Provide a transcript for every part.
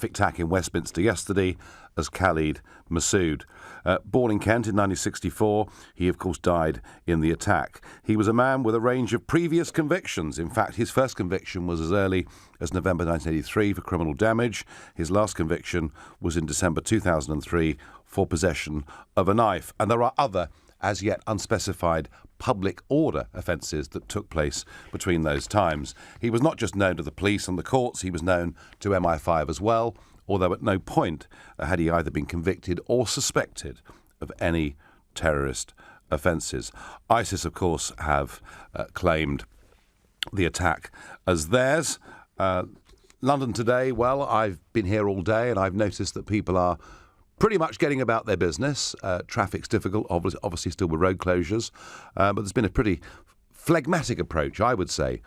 attack in Westminster yesterday as Khalid Massoud. Born in Kent in 1964, he of course died in the attack. He was a man with a range of previous convictions. In fact, his first conviction was as early as November 1983 for criminal damage. His last conviction was in December 2003 for possession of a knife. And there are other, as yet unspecified, public order offences that took place between those times. He was not just known to the police and the courts, he was known to MI5 as well, although at no point had he either been convicted or suspected of any terrorist offences. ISIS, of course, have claimed the attack as theirs. London today, well, I've been here all day and I've noticed that people are pretty much getting about their business. Traffic's difficult, obviously still with road closures, but there's been a pretty phlegmatic approach, I would say,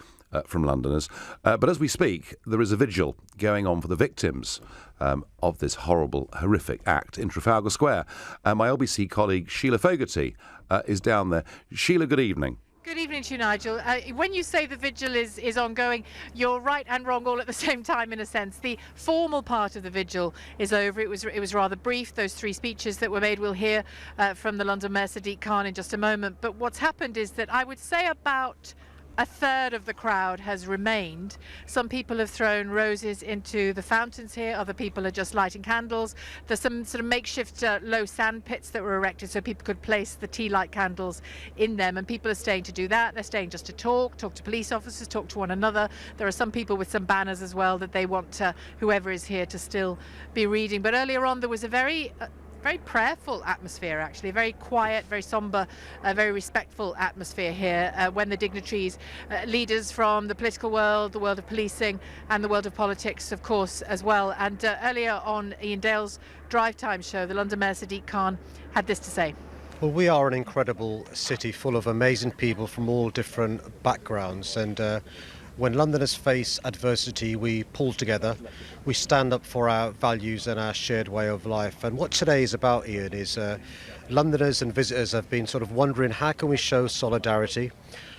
from Londoners. But as we speak, there is a vigil going on for the victims of this horrible, horrific act in Trafalgar Square. My LBC colleague Sheila Fogarty is down there. Sheila, good evening. Good evening to you, Nigel. When you say the vigil is ongoing, you're right and wrong all at the same time, in a sense. The formal part of the vigil is over. It was rather brief, those three speeches that were made. We'll hear from the London Mayor Sadiq Khan in just a moment. But what's happened is that I would say about a third of the crowd has remained. Some people have thrown roses into the fountains here. Other people are just lighting candles. There's some sort of makeshift low sand pits that were erected so people could place the tea light candles in them. And people are staying to do that. They're staying just to talk to police officers, talk to one another. There are some people with some banners as well that they want whoever is here to still be reading. But earlier on there was a very prayerful atmosphere, actually, a very quiet, very sombre, very respectful atmosphere here when the dignitaries, leaders from the political world, the world of policing and the world of politics, of course, as well. And earlier on Ian Dale's Drive Time show, the London Mayor Sadiq Khan had this to say. Well, we are an incredible city full of amazing people from all different backgrounds, and when Londoners face adversity, we pull together, we stand up for our values and our shared way of life. And what today is about, Ian, is Londoners and visitors have been sort of wondering, how can we show solidarity,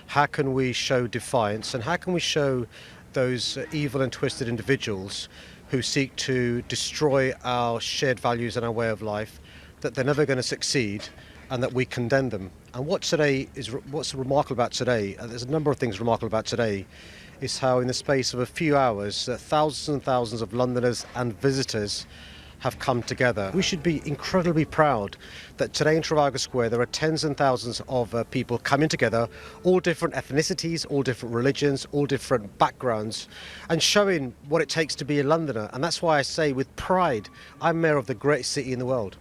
how can we show defiance, and how can we show those evil and twisted individuals who seek to destroy our shared values and our way of life, that they're never going to succeed and that we condemn them. And what's remarkable about today, there's a number of things remarkable about today, is how in the space of a few hours, thousands and thousands of Londoners and visitors have come together. We should be incredibly proud that today in Trafalgar Square there are tens and thousands of people coming together, all different ethnicities, all different religions, all different backgrounds, and showing what it takes to be a Londoner. And that's why I say with pride, I'm mayor of the greatest city in the world.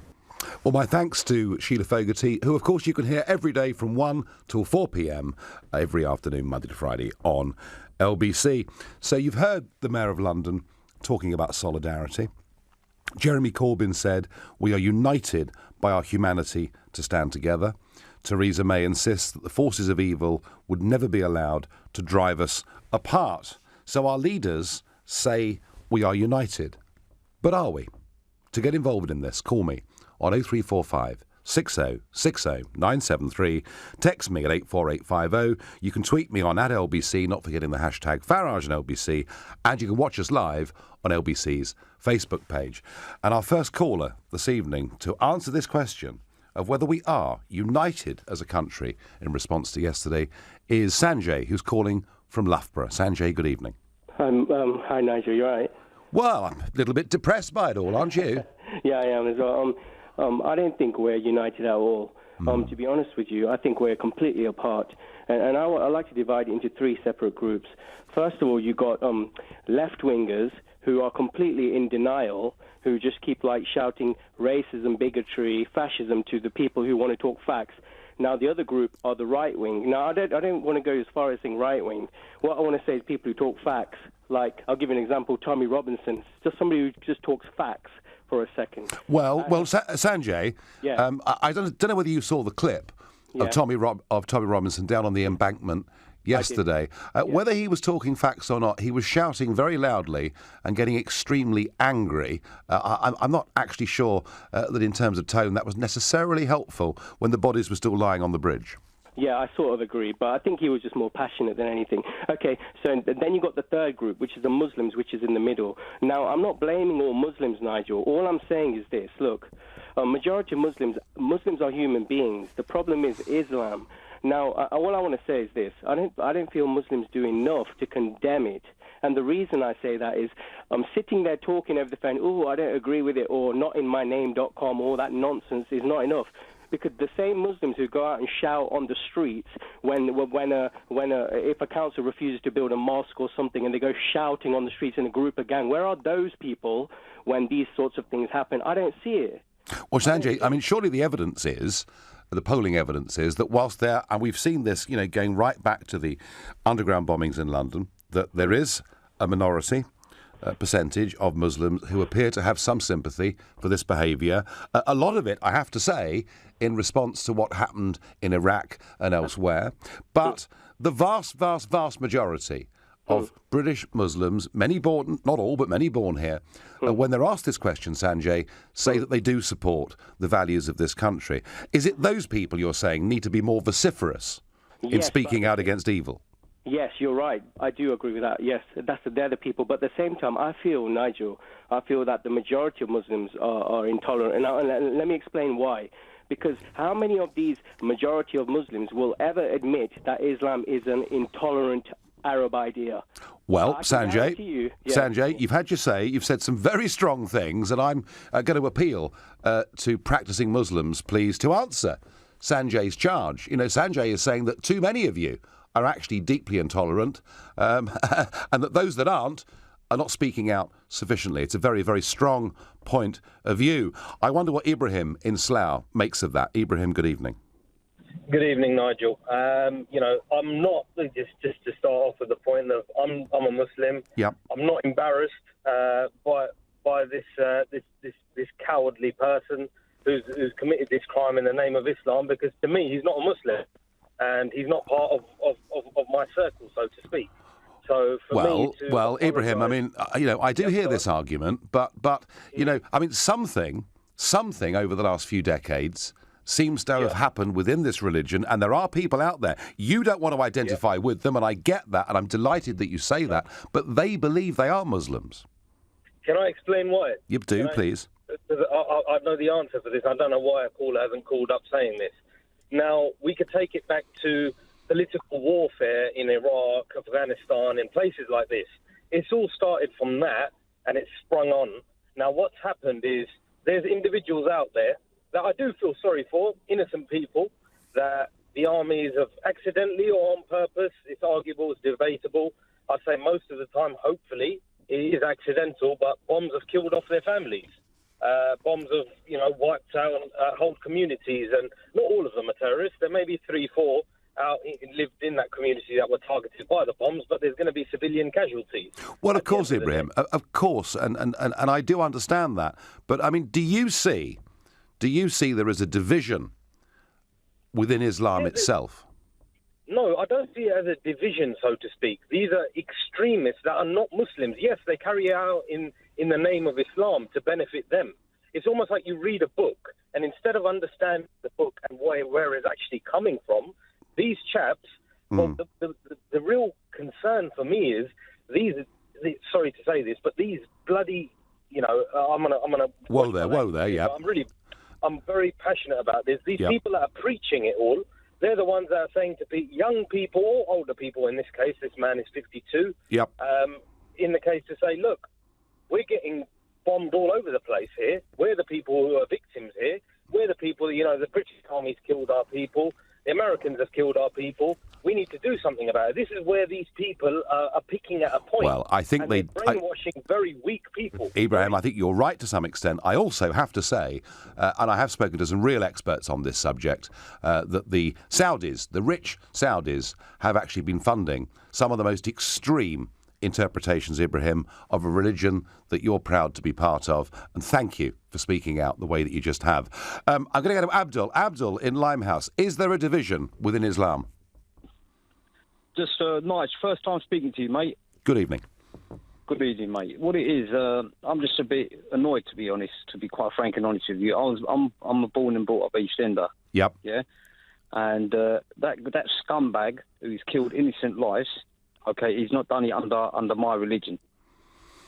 Well, my thanks to Sheila Fogarty, who, of course, you can hear every day from 1 till 4 p.m, every afternoon, Monday to Friday, on LBC. So you've heard the Mayor of London talking about solidarity. Jeremy Corbyn said, "We are united by our humanity to stand together." Theresa May insists that the forces of evil would never be allowed to drive us apart. So our leaders say we are united. But are we? To get involved in this, call me on 0345 60 60 973. Text me at 84850. You can tweet me on @LBC, not forgetting the hashtag Farage and LBC. And you can watch us live on LBC's Facebook page. And our first caller this evening to answer this question of whether we are united as a country in response to yesterday is Sanjay, who's calling from Loughborough. Sanjay, good evening. Hi, Nigel. You all right? Well, I'm a little bit depressed by it all, aren't you? Yeah, I am as well. I don't think we're united at all. To be honest with you, I think we're completely apart. And I like to divide it into three separate groups. First of all, you've got left-wingers who are completely in denial, who just keep shouting racism, bigotry, fascism to the people who want to talk facts. Now, the other group are the right wing. Now, I don't want to go as far as saying right wing. What I want to say is people who talk facts. I'll give you an example, Tommy Robinson, just somebody who just talks facts for a second. Well, Sanjay, yeah. I don't know whether you saw the clip of Tommy Robinson down on the embankment yesterday. Whether he was talking facts or not, he was shouting very loudly and getting extremely angry. I'm not actually sure that in terms of tone that was necessarily helpful when the bodies were still lying on the bridge. Yeah, I sort of agree, but I think he was just more passionate than anything. Okay, so then you got the third group, which is the Muslims, which is in the middle. Now, I'm not blaming all Muslims, Nigel. All I'm saying is this. Look, a majority of Muslims are human beings. The problem is Islam. Now, all I want to say is this. I don't feel Muslims do enough to condemn it. And the reason I say that is I'm sitting there talking over the phone, oh, I don't agree with it, or notinmyname.com, all that nonsense is not enough. Because the same Muslims who go out and shout on the streets if a council refuses to build a mosque or something, and they go shouting on the streets in a group of gang, where are those people when these sorts of things happen? I don't see it. Well, Sanjay, I mean, surely the evidence is, the polling evidence is, that whilst there, and we've seen this, going right back to the underground bombings in London, that there is a minority percentage of Muslims who appear to have some sympathy for this behaviour. A lot of it, I have to say, in response to what happened in Iraq and elsewhere. But the vast, vast, vast majority of British Muslims, many born, not all, but many born here, when they're asked this question, Sanjay, say that they do support the values of this country. Is it those people, you're saying, need to be more vociferous in speaking out against evil? Yes, you're right. I do agree with that. Yes, they're the people. But at the same time, Nigel, I feel that the majority of Muslims are intolerant. And let me explain why. Because how many of these majority of Muslims will ever admit that Islam is an intolerant Arab idea? Well, Sanjay, Sanjay, you've had your say. You've said some very strong things, and I'm going to appeal to practising Muslims, please, to answer Sanjay's charge. Sanjay is saying that too many of you are actually deeply intolerant, and that those that aren't are not speaking out sufficiently. It's a very, very strong point of view. I wonder what Ibrahim in Slough makes of that. Ibrahim, good evening. Good evening, Nigel. I'm not, just to start off with the point of I'm a Muslim. Yep. I'm not embarrassed by this cowardly person who's committed this crime in the name of Islam, because to me he's not a Muslim. And he's not part of my circle, so to speak. So for me to well, Ibrahim, I mean, I do hear this argument, but I mean, something over the last few decades seems to have happened within this religion, and there are people out there. You don't want to identify with them, and I get that, and I'm delighted that you say that, but they believe they are Muslims. Can I explain why? You do, please. I know the answer for this. I don't know why a caller hasn't called up saying this. Now, we could take it back to political warfare in Iraq, Afghanistan, in places like this. It's all started from that, and it's sprung on. Now, what's happened is there's individuals out there that I do feel sorry for, innocent people, that the armies have accidentally or on purpose, it's arguable, it's debatable. I'd say most of the time, hopefully, it is accidental, but bombs have killed off their families. Bombs have, wiped out whole communities, and not all of them are terrorists. There may be 3, 4 lived in that community that were targeted by the bombs, but there's going to be civilian casualties. Well, of course, Ibrahim, of course, and I do understand that. But I mean, do you see there is a division within Islam itself? No, I don't see it as a division, so to speak. These are extremists that are not Muslims. Yes, they carry out in the name of Islam to benefit them. It's almost like you read a book, and instead of understanding the book and where it's actually coming from, these chaps, well, the real concern for me is sorry to say this, but these bloody, I'm gonna. Whoa there, yeah. I'm very passionate about this. These people that are preaching it all, they're the ones that are saying to be young people or older people. In this case, this man is 52. Yep. In the case to say, look, we're getting bombed all over the place here. We're the people who are victims here. We're the people, the British Army's killed our people. The Americans have killed our people. We need to do something about it. This is where these people are picking at a point. Well, I think they're brainwashing very weak people. Ibrahim, I think you're right to some extent. I also have to say, and I have spoken to some real experts on this subject, that the Saudis, the rich Saudis, have actually been funding some of the most extreme interpretations, Ibrahim, of a religion that you're proud to be part of. And thank you for speaking out the way that you just have. I'm going to go to Abdul. Abdul in Limehouse. Is there a division within Islam? Just, Nigel, first time speaking to you, mate. Good evening. Good evening, mate. What it is, I'm just a bit annoyed, to be honest, to be quite frank and honest with you. I'm a born and brought up East Ender. Yep. Yeah. And that scumbag who's killed innocent lives, okay, he's not done it under my religion.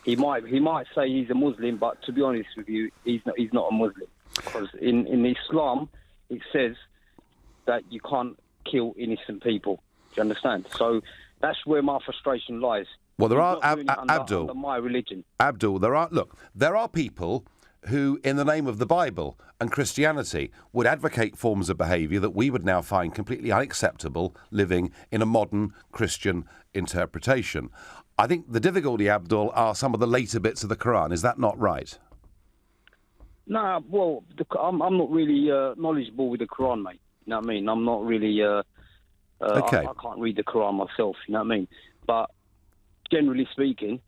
He might say he's a Muslim, but to be honest with you, he's not a Muslim. Because in Islam, it says that you can't kill innocent people. Do you understand? So that's where my frustration lies. Well, there are, Abdul, under my religion. Abdul, there are people who, in the name of the Bible and Christianity, would advocate forms of behaviour that we would now find completely unacceptable living in a modern Christian interpretation. I think the difficulty, Abdul, are some of the later bits of the Quran. Is that not right? Nah, well, I'm not really knowledgeable with the Quran, mate. You know what I mean? I'm not really... Okay. I can't read the Quran myself, you know what I mean? But generally speaking,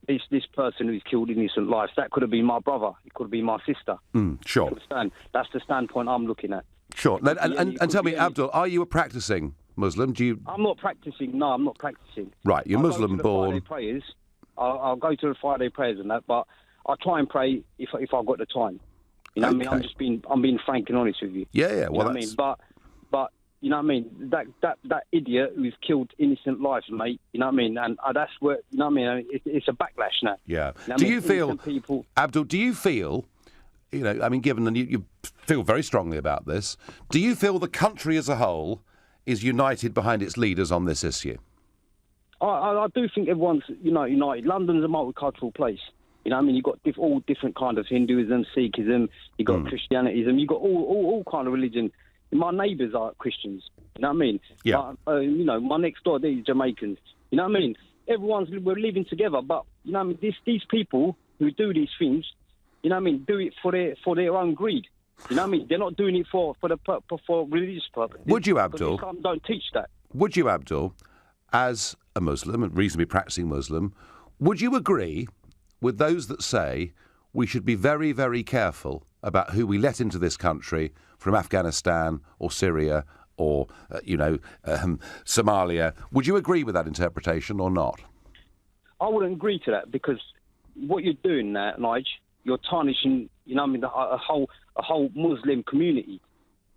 this person who's killed innocent lives, that could have been my brother. It could have been my sister. Sure. Understand? That's the standpoint I'm looking at. Sure. And tell me, Abdul, are you a practising Muslim? I'm not practising. No, I'm not practising. Right, you're Muslim born. I'll go to the Friday prayers and that, but I try and pray if I've got the time. You know what I mean? I'm being frank and honest with you. Yeah. Well, you know what I mean? But you know what I mean? That idiot who's killed innocent lives, mate. You know what I mean? And that's where, you know what I mean? It's a backlash now. Yeah. You know do you feel, Abdul? Do you feel, you know, I mean, given that you feel very strongly about this, do you feel the country as a whole is united behind its leaders on this issue? I do think everyone's united. London's a multicultural place. You know what I mean? You've got all different kind of Hinduism, Sikhism, you've got Christianitism, you've got all kind of religion. My neighbours are Christians, you know what I mean? Yeah. My next door, they're Jamaicans. You know what I mean? We're living together, but, you know what I mean? These people who do these things, you know what I mean, do it for their own greed. You know what I mean? They're not doing it for religious purposes. Would you, Abdul? Islam don't teach that. Would you, Abdul, as a Muslim, a reasonably practising Muslim, would you agree with those that say we should be very, very careful about who we let into this country from Afghanistan or Syria or, Somalia? Would you agree with that interpretation or not? I wouldn't agree to that because what you're doing there, Nigel, you're tarnishing, you know what I mean, a whole Muslim community.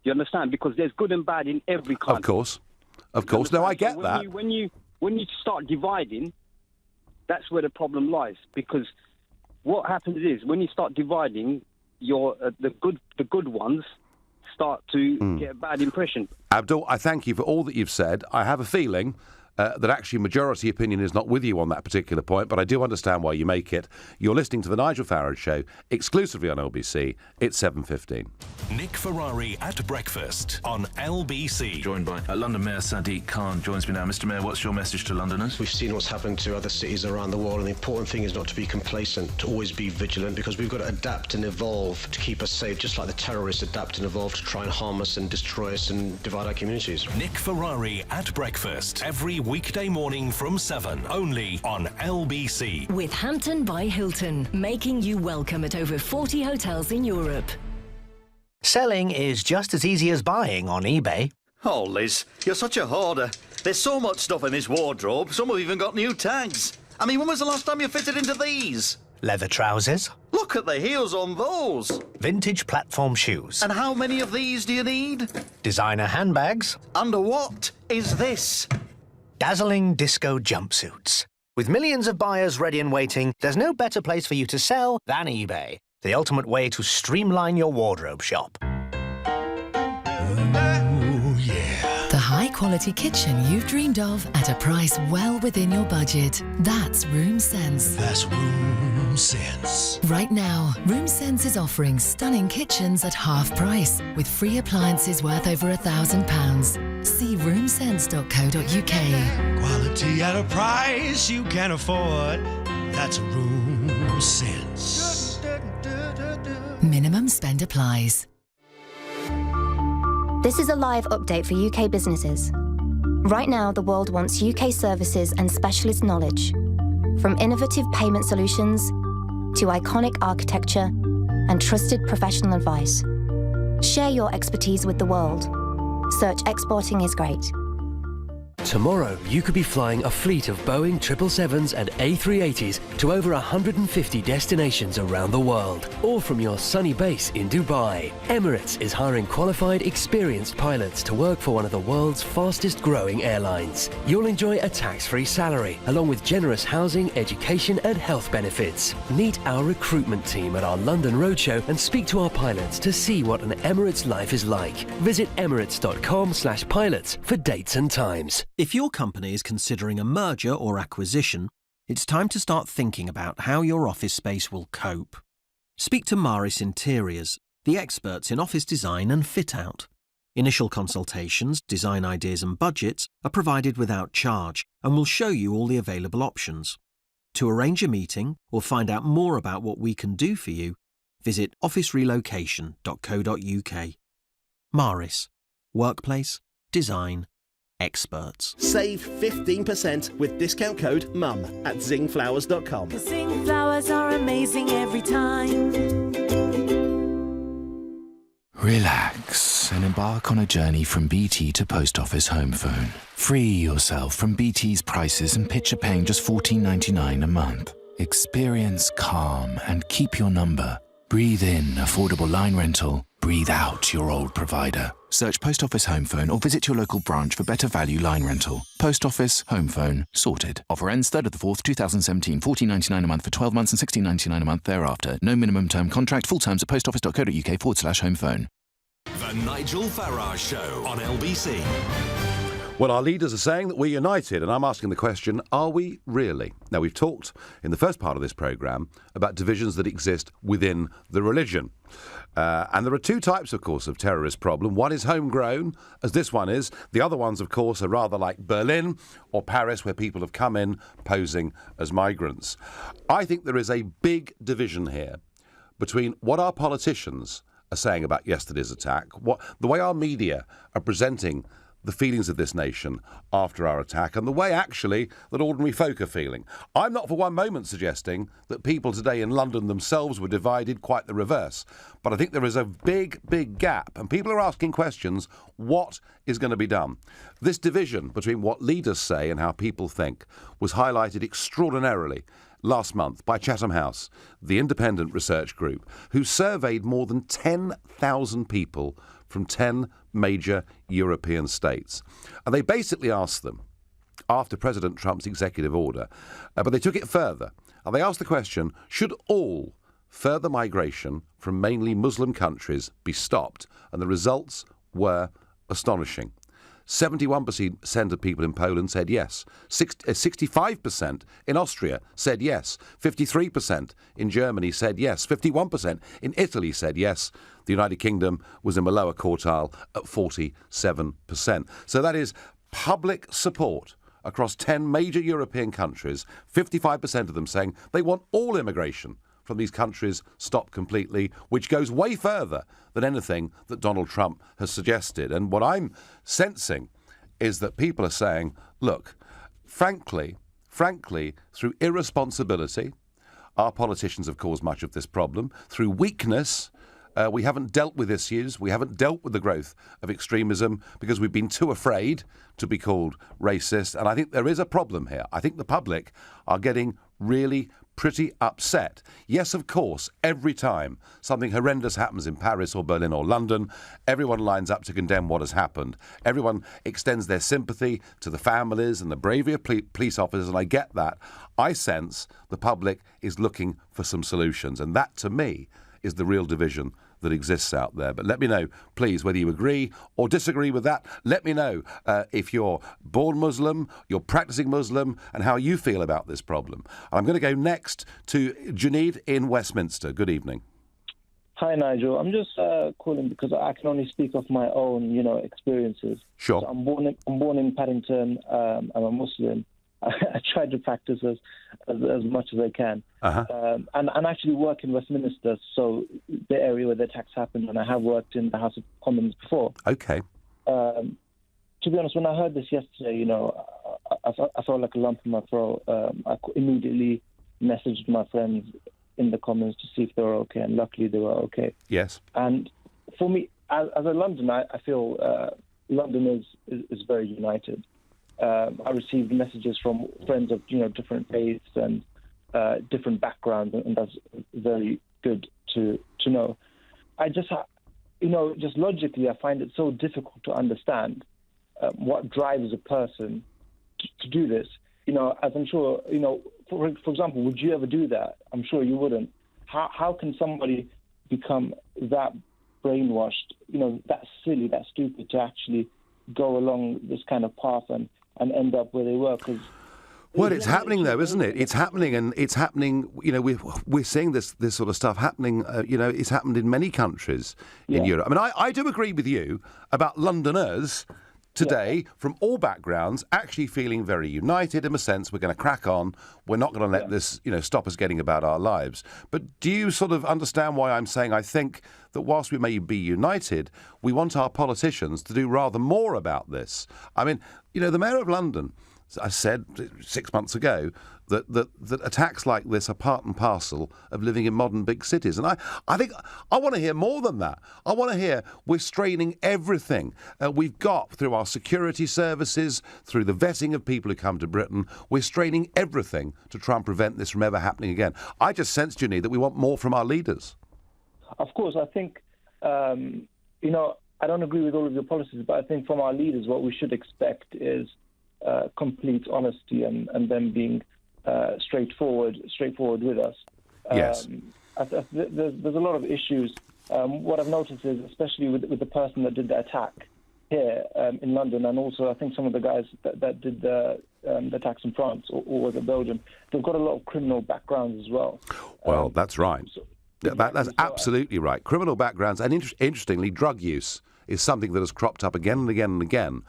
You understand? Because there's good and bad in every country. Of course. No, I get that. When you start dividing, that's where the problem lies. Because what happens is when you start dividing, the good ones start to get a bad impression. Abdul, I thank you for all that you've said. I have a feeling that actually majority opinion is not with you on that particular point, but I do understand why you make it. You're listening to The Nigel Farage Show, exclusively on LBC. It's 7:15. Nick Ferrari at breakfast on LBC. Joined by London Mayor Sadiq Khan joins me now. Mr Mayor, what's your message to Londoners? We've seen what's happened to other cities around the world, and the important thing is not to be complacent, to always be vigilant, because we've got to adapt and evolve to keep us safe, just like the terrorists adapt and evolve to try and harm us and destroy us and divide our communities. Nick Ferrari at breakfast, every weekday morning from 7, only on LBC. With Hampton by Hilton, making you welcome at over 40 hotels in Europe. Selling is just as easy as buying on eBay. Oh, Liz, you're such a hoarder. There's so much stuff in this wardrobe, some have even got new tags. I mean, when was the last time you fitted into these? Leather trousers. Look at the heels on those. Vintage platform shoes. And how many of these do you need? Designer handbags. And what is this? Dazzling disco jumpsuits. With millions of buyers ready and waiting, there's no better place for you to sell than eBay. The ultimate way to streamline your wardrobe shop. The high-quality kitchen you've dreamed of at a price well within your budget. That's Room Sense. That's Room Sense. Right now, Room Sense is offering stunning kitchens at half price with free appliances worth over £1,000. See roomsense.co.uk. Quality at a price you can afford. That's Room Sense. Minimum spend applies. This is a live update for UK businesses. Right now, the world wants UK services and specialist knowledge. From innovative payment solutions to iconic architecture and trusted professional advice. Share your expertise with the world. Search Exporting is Great. Tomorrow, you could be flying a fleet of Boeing 777s and A380s to over 150 destinations around the world, all from your sunny base in Dubai. Emirates is hiring qualified, experienced pilots to work for one of the world's fastest growing airlines. You'll enjoy a tax-free salary, along with generous housing, education and health benefits. Meet our recruitment team at our London Roadshow and speak to our pilots to see what an Emirates life is like. Visit emirates.com/pilots for dates and times. If your company is considering a merger or acquisition, it's time to start thinking about how your office space will cope. Speak to Maris Interiors, the experts in office design and fit-out. Initial consultations, design ideas and budgets are provided without charge and will show you all the available options. To arrange a meeting or find out more about what we can do for you, visit officerelocation.co.uk. Maris. Workplace. Design. Experts. Save 15% with discount code MUM at zingflowers.com. Zing flowers are amazing every time. Relax and embark on a journey from BT to Post Office Home Phone. Free yourself from BT's prices and picture paying just $14.99 a month. Experience calm and keep your number. Breathe in affordable line rental. Breathe out your old provider. Search Post Office Home Phone or visit your local branch for better value line rental. Post Office Home Phone. Sorted. Offer ends 3rd of the 4th, 2017. $14.99 a month for 12 months and $16.99 a month thereafter. No minimum term contract. Full terms at postoffice.co.uk/home phone. The Nigel Farage Show on LBC. Well, our leaders are saying that we're united, and I'm asking the question, are we really? Now, we've talked in the first part of this programme about divisions that exist within the religion. And there are two types, of course, of terrorist problem. One is homegrown, as this one is. The other ones, of course, are rather like Berlin or Paris, where people have come in posing as migrants. I think there is a big division here between what our politicians are saying about yesterday's attack, the way our media are presenting the feelings of this nation after our attack, and the way, actually, that ordinary folk are feeling. I'm not for one moment suggesting that people today in London themselves were divided, quite the reverse. But I think there is a big, big gap, and people are asking questions, what is going to be done? This division between what leaders say and how people think was highlighted extraordinarily last month by Chatham House, the independent research group, who surveyed more than 10,000 people from 10 major European states. And they basically asked them, after President Trump's executive order, but they took it further, and they asked the question, should all further migration from mainly Muslim countries be stopped? And the results were astonishing. 71% of people in Poland said yes. 65% in Austria said yes. 53% in Germany said yes. 51% in Italy said yes. The United Kingdom was in the lower quartile at 47%. So that is public support across 10 major European countries, 55% of them saying they want all immigration from these countries stopped completely, which goes way further than anything that Donald Trump has suggested. And what I'm sensing is that people are saying, look, frankly, through irresponsibility, our politicians have caused much of this problem. Through weakness, we haven't dealt with issues. We haven't dealt with the growth of extremism because we've been too afraid to be called racist. And I think there is a problem here. I think the public are getting really pretty upset. Yes, of course, every time something horrendous happens in Paris or Berlin or London, everyone lines up to condemn what has happened. Everyone extends their sympathy to the families and the bravery of police officers, and I get that. I sense the public is looking for some solutions, and that, to me, is the real division that exists out there. But let me know, please, whether you agree or disagree with that. Let me know if you're born Muslim, you're practicing Muslim, and how you feel about this problem. I'm going to go next to Junaid in Westminster. Good evening. Hi, Nigel. I'm just calling because I can only speak of my own, experiences. Sure. So I'm born in Paddington. I'm a Muslim. I try to practice as much as I can. And actually work in Westminster, so the area where the attacks happened, and I have worked in the House of Commons before. Okay. To be honest, when I heard this yesterday, I felt like a lump in my throat. I immediately messaged my friends in the Commons to see if they were okay, and luckily they were okay. Yes. And for me, as a Londoner, I feel London is very united. I received messages from friends of different faiths and different backgrounds, and that's very good to know. I just just logically, I find it so difficult to understand what drives a person to do this. As I'm sure, for example, would you ever do that? I'm sure you wouldn't. How can somebody become that brainwashed, that silly, that stupid to actually go along this kind of path and end up where they were? Well, it's happening though, isn't it? It's happening, and it's happening. We're seeing this sort of stuff happening. It's happened in many countries in Europe. I mean, I do agree with you about Londoners today from all backgrounds actually feeling very united in a sense. We're going to crack on. We're not going to let this, stop us getting about our lives. But do you sort of understand why I'm saying I think that whilst we may be united, we want our politicians to do rather more about this? I mean, the Mayor of London, I said 6 months ago that attacks like this are part and parcel of living in modern big cities. And I think I want to hear more than that. I want to hear we're straining everything we've got through our security services, through the vetting of people who come to Britain. We're straining everything to try and prevent this from ever happening again. I just sense, Ginny, that we want more from our leaders. Of course, I think, I don't agree with all of your policies, but I think from our leaders what we should expect is complete honesty and them being straightforward with us. Yes. There's a lot of issues. What I've noticed is, especially with the person that did the attack here in London, and also I think some of the guys that did the attacks in France or was it Belgium, they've got a lot of criminal backgrounds as well. Well, that's right. That's absolutely right. Criminal backgrounds, and interestingly, drug use is something that has cropped up again and again and again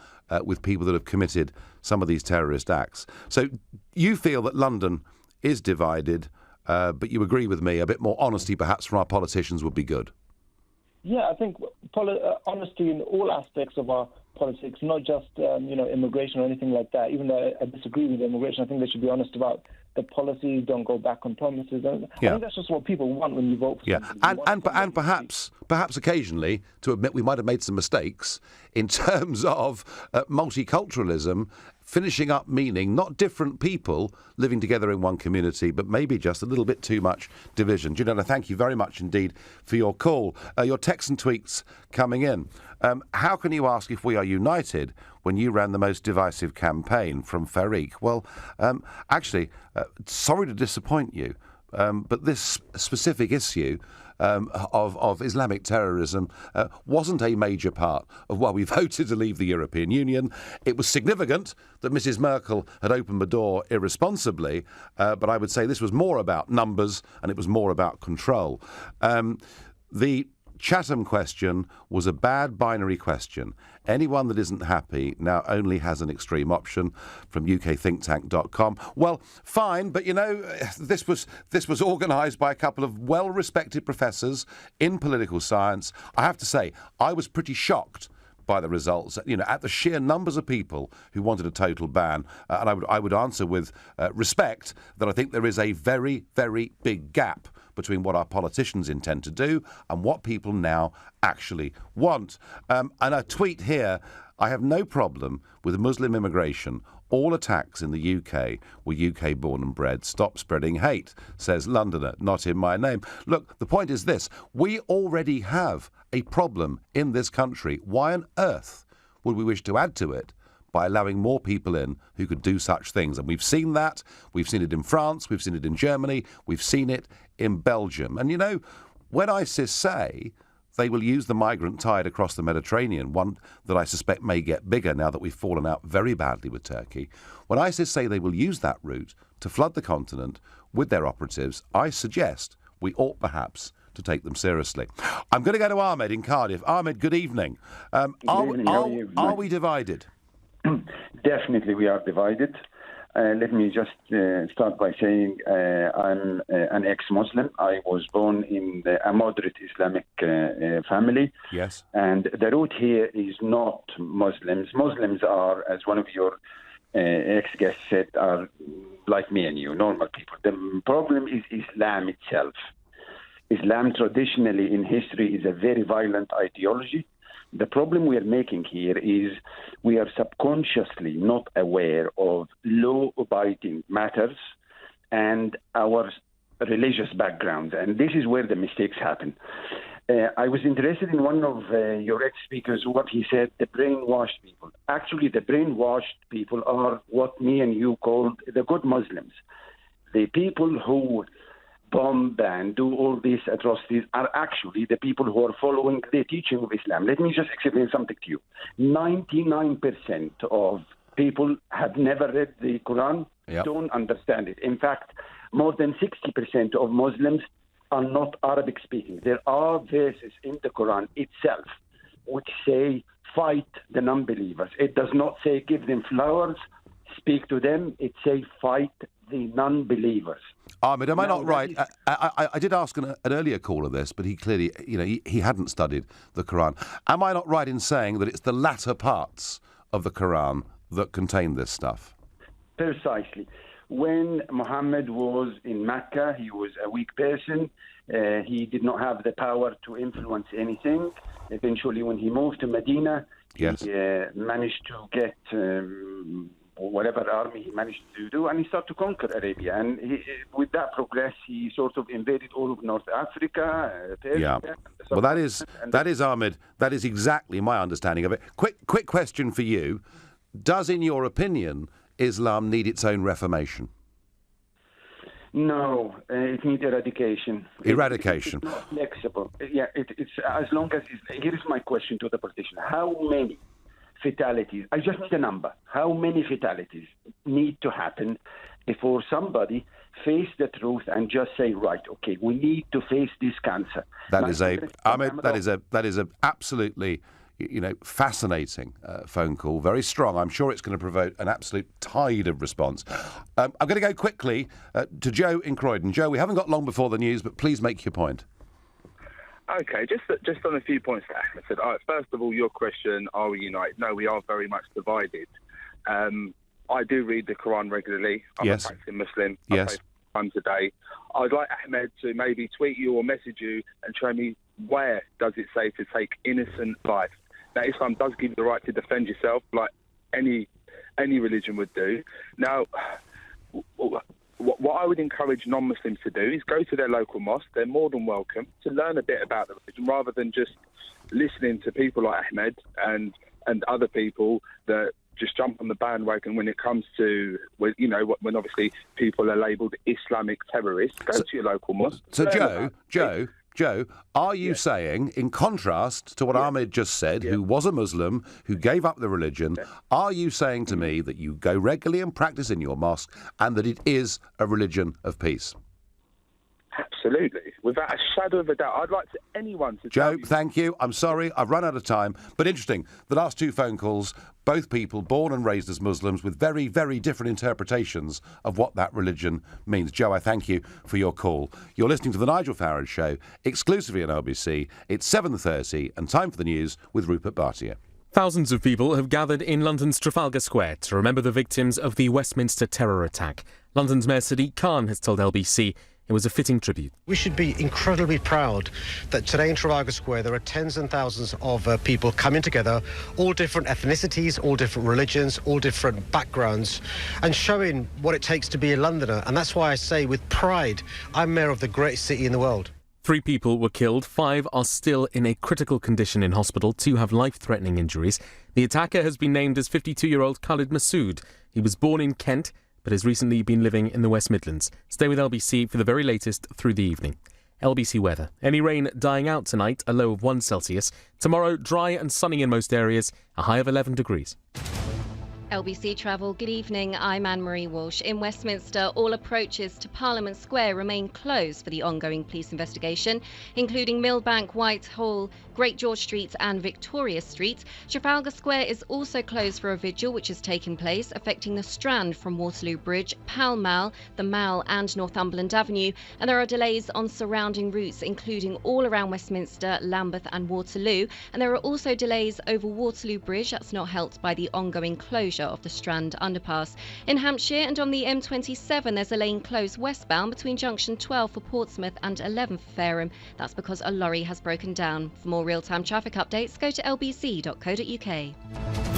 with people that have committed some of these terrorist acts. So you feel that London is divided, but you agree with me, a bit more honesty perhaps from our politicians would be good. Yeah, I think honesty in all aspects of our politics, not just immigration or anything like that. Even though I disagree with immigration, I think they should be honest about the policies, don't go back on promises. I think that's just what people want when you vote for somebody. And perhaps occasionally to admit we might have made some mistakes in terms of multiculturalism, finishing up meaning not different people living together in one community, but maybe just a little bit too much division. Juliana, thank you very much indeed for your call. Your texts and tweets coming in. How can you ask if we are united when you ran the most divisive campaign? From Farage. Well, actually, sorry to disappoint you, but this specific issue of Islamic terrorism wasn't a major part of why we voted to leave the European Union. It was significant that Mrs. Merkel had opened the door irresponsibly, but I would say this was more about numbers and it was more about control. The Chatham question was a bad binary question. Anyone that isn't happy now only has an extreme option, from ukthinktank.com. Well, fine, but this was organised by a couple of well-respected professors in political science. I have to say, I was pretty shocked by the results, at the sheer numbers of people who wanted a total ban. And I would answer with respect that I think there is a very, very big gap between what our politicians intend to do and what people now actually want. And a tweet here, I have no problem with Muslim immigration. All attacks in the UK were UK born and bred. Stop spreading hate, says Londoner, not in my name. Look, the point is this. We already have a problem in this country. Why on earth would we wish to add to it by allowing more people in who could do such things? And we've seen that. We've seen it in France. We've seen it in Germany. We've seen it in Belgium. And, when ISIS say they will use the migrant tide across the Mediterranean, one that I suspect may get bigger now that we've fallen out very badly with Turkey, when ISIS say they will use that route to flood the continent with their operatives, I suggest we ought perhaps to take them seriously. I'm going to go to Ahmed in Cardiff. Ahmed, good evening. Are we divided? Definitely we are divided. Let me just start by saying I'm an ex-Muslim. I was born in a moderate Islamic family. Yes. And the root here is not Muslims. Muslims are, as one of your ex-guests said, are like me and you, normal people. The problem is Islam itself. Islam traditionally in history is a very violent ideology. The problem we are making here is we are subconsciously not aware of law-abiding matters and our religious backgrounds, and this is where the mistakes happen. I was interested in one of your ex-speakers, what he said, the brainwashed people. Actually, the brainwashed people are what me and you called the good Muslims. The people who bomb and do all these atrocities are actually the people who are following the teaching of Islam. Let me just explain something to you. 99% of people have never read the Quran, don't understand it. In fact, more than 60% of Muslims are not Arabic speaking. There are verses in the Quran itself which say fight the non-believers. It does not say give them flowers, speak to them. It says fight the non-believers. Ahmed, am I not right? I did ask an earlier caller this, but he clearly, he hadn't studied the Quran. Am I not right in saying that it's the latter parts of the Quran that contain this stuff? Precisely. When Muhammad was in Mecca, he was a weak person. He did not have the power to influence anything. Eventually, when he moved to Medina, he managed to get whatever army he managed to do, and he started to conquer Arabia. And with that progress, he sort of invaded all of North Africa, Persia. Yeah. Well, that is Ahmed. That is exactly my understanding of it. Quick question for you: does, in your opinion, Islam need its own reformation? No, it needs eradication. Eradication. It's not flexible. Yeah, it's as long as... Here is my question to the politician. How many fatalities, I just need a number, how many fatalities need to happen before somebody face the truth and just say, right, okay, we need to face this cancer? That is a absolutely... fascinating phone call, very strong. I'm sure it's going to provoke an absolute tide of response. I'm going to go quickly to Joe in Croydon. Joe, we haven't got long before the news, but please make your point. Okay, just on a few points that Ahmed said. All right, first of all, your question, are we united? No, we are very much divided. I do read the Quran regularly. I'm a practicing Muslim. I pray 5 times a day. I'd like Ahmed to maybe tweet you or message you and show me where does it say to take innocent life. Now, Islam does give you the right to defend yourself, like any religion would do. Now, what I would encourage non-Muslims to do is go to their local mosque. They're more than welcome to learn a bit about the religion, rather than just listening to people like Ahmed and other people that just jump on the bandwagon when it comes to, when obviously people are labelled Islamic terrorists. Go to your local mosque. So, Joe, are you saying, in contrast to what Ahmed just said, who was a Muslim, who gave up the religion, are you saying to me that you go regularly and practice in your mosque and that it is a religion of peace? Absolutely. Without a shadow of a doubt. I'd like anyone to... Joe, thank you. I'm sorry, I've run out of time. But interesting, the last 2 phone calls, both people born and raised as Muslims with very, very different interpretations of what that religion means. Joe, I thank you for your call. You're listening to The Nigel Farage Show, exclusively on LBC. It's 7:30 and time for the news with Rupert Bartier. Thousands of people have gathered in London's Trafalgar Square to remember the victims of the Westminster terror attack. London's Mayor Sadiq Khan has told LBC it was a fitting tribute. We should be incredibly proud that today in Trafalgar Square there are tens and thousands of people coming together, all different ethnicities, all different religions, all different backgrounds, and showing what it takes to be a Londoner. And that's why I say with pride, I'm mayor of the greatest city in the world. 3 people were killed, 5 are still in a critical condition in hospital, 2 have life-threatening injuries. The attacker has been named as 52-year-old Khalid Massoud. He was born in Kent, but has recently been living in the West Midlands. Stay with LBC for the very latest through the evening. LBC weather. Any rain dying out tonight, a low of 1 Celsius. Tomorrow, dry and sunny in most areas, a high of 11 degrees. LBC Travel, good evening. I'm Anne-Marie Walsh. In Westminster, all approaches to Parliament Square remain closed for the ongoing police investigation, including Millbank, Whitehall, Great George Street and Victoria Street. Trafalgar Square is also closed for a vigil which is taking place, affecting the Strand from Waterloo Bridge, Pall Mall, the Mall and Northumberland Avenue. And there are delays on surrounding routes, including all around Westminster, Lambeth and Waterloo. And there are also delays over Waterloo Bridge. That's not helped by the ongoing closure closure of the Strand underpass. In Hampshire and on the M27, there's a lane closed westbound between junction 12 for Portsmouth and 11 for Fareham. That's because a lorry has broken down. For more real-time traffic updates, go to lbc.co.uk.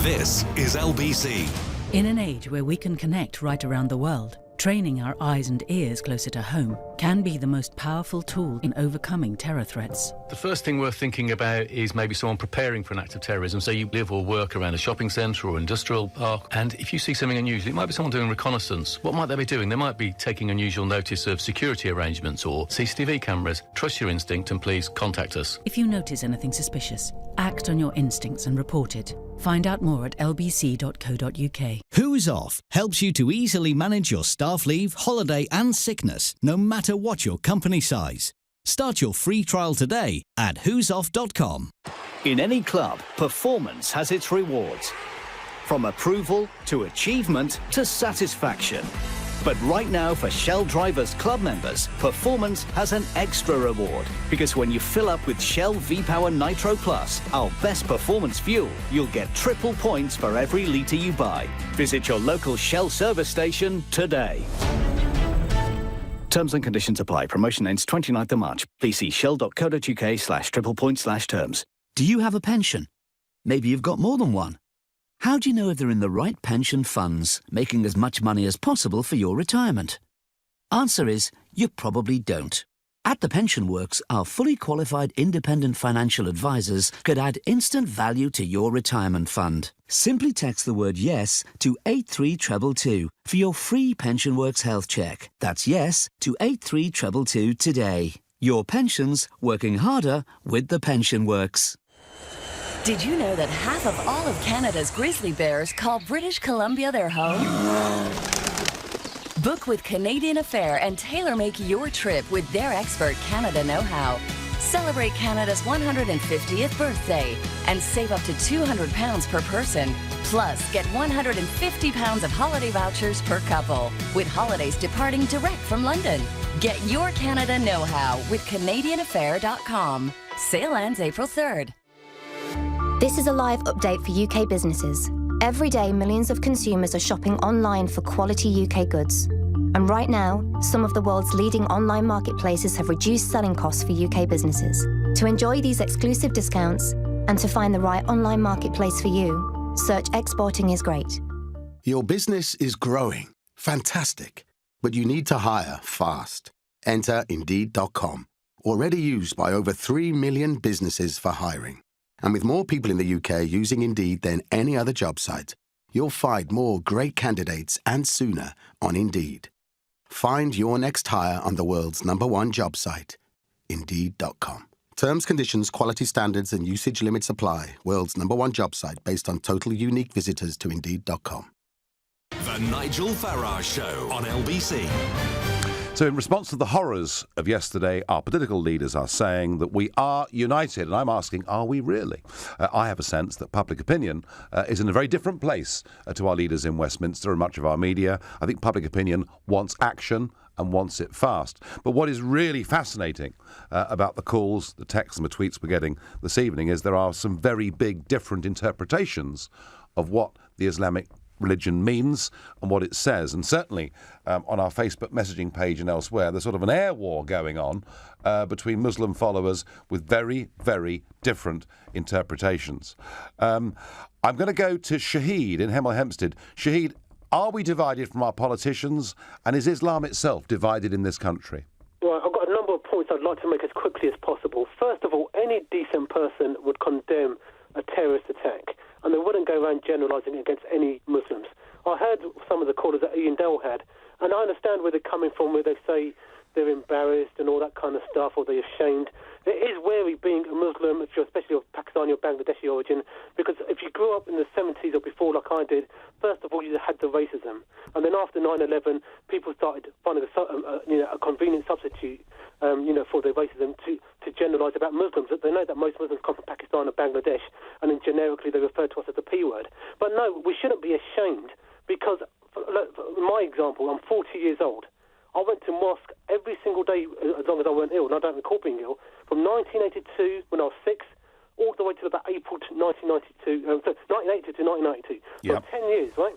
This is LBC. In an age where we can connect right around the world, training our eyes and ears closer to home can be the most powerful tool in overcoming terror threats. The first thing worth thinking about is maybe someone preparing for an act of terrorism. So you live or work around a shopping centre or industrial park, and if you see something unusual, it might be someone doing reconnaissance. What might they be doing? They might be taking unusual notice of security arrangements or CCTV cameras. Trust your instinct and please contact us. If you notice anything suspicious, act on your instincts and report it. Find out more at lbc.co.uk. Who's Off helps you to easily manage your staff leave, holiday and sickness, no matter what your company size. Start your free trial today at who'soff.com. In any club, performance has its rewards. From approval to achievement to satisfaction. But right now for Shell Drivers Club members, performance has an extra reward. Because when you fill up with Shell V-Power Nitro Plus, our best performance fuel, you'll get triple points for every litre you buy. Visit your local Shell service station today. Terms and conditions apply. Promotion ends 29th of March. Please see shell.co.uk/triple points/terms. Do you have a pension? Maybe you've got more than one. How do you know if they're in the right pension funds, making as much money as possible for your retirement? Answer is, you probably don't. At The Pension Works, our fully qualified independent financial advisors could add instant value to your retirement fund. Simply text the word YES to 83222 for your free Pension Works health check. That's YES to 83222 today. Your pensions working harder with The Pension Works. Did you know that half of all of Canada's grizzly bears call British Columbia their home? Book with Canadian Affair and tailor-make your trip with their expert Canada know-how. Celebrate Canada's 150th birthday and save up to £200 per person. Plus, get £150 of holiday vouchers per couple, with holidays departing direct from London. Get your Canada know-how with CanadianAffair.com. Sale ends April 3rd. This is a live update for UK businesses. Every day, millions of consumers are shopping online for quality UK goods. And right now, some of the world's leading online marketplaces have reduced selling costs for UK businesses. To enjoy these exclusive discounts and to find the right online marketplace for you, search Exporting is Great. Your business is growing. Fantastic. But you need to hire fast. Enter Indeed.com. Already used by over 3 million businesses for hiring. And with more people in the UK using Indeed than any other job site, you'll find more great candidates and sooner on Indeed. Find your next hire on the world's #1 job site, Indeed.com. Terms, conditions, quality standards and usage limits apply. World's #1 job site based on total unique visitors to Indeed.com. The Nigel Farage Show on LBC. So in response to the horrors of yesterday, our political leaders are saying that we are united. And I'm asking, are we really? I have a sense that public opinion is in a very different place to our leaders in Westminster and much of our media. I think public opinion wants action and wants it fast. But what is really fascinating about the calls, the texts and the tweets we're getting this evening is there are some very big different interpretations of what the Islamic religion means and what it says. And certainly on our Facebook messaging page and elsewhere, there's sort of an air war going on between Muslim followers with very, very different interpretations. I'm going to go to Shahid in Hemel Hempstead. Shahid, are we divided from our politicians, and is Islam itself divided in this country? Well, I've got a number of points I'd like to make as quickly as possible. First of all, any decent person would condemn a terrorist attack, and they wouldn't go around generalising against any Muslims. I heard some of the callers that Ian Dale had, and I understand where they're coming from, where they say they're embarrassed and all that kind of stuff, or they're ashamed. It is wary being a Muslim, if you're especially of Pakistani or Bangladeshi origin, because if you grew up in the 70s or before like I did, first of all, you had the racism. And then after 9/11, people started finding a convenient substitute for their racism to generalise about Muslims. They know that most Muslims come from Pakistan and Bangladesh, and then generically they refer to us as the P word. But no, we shouldn't be ashamed, because, look, my example, I'm 40 years old. I went to mosque every single day as long as I weren't ill, and I don't recall being ill, from 1982 when I was 6 all the way to about April 1992, 1982 to 1992. Yep. So 10 years, right?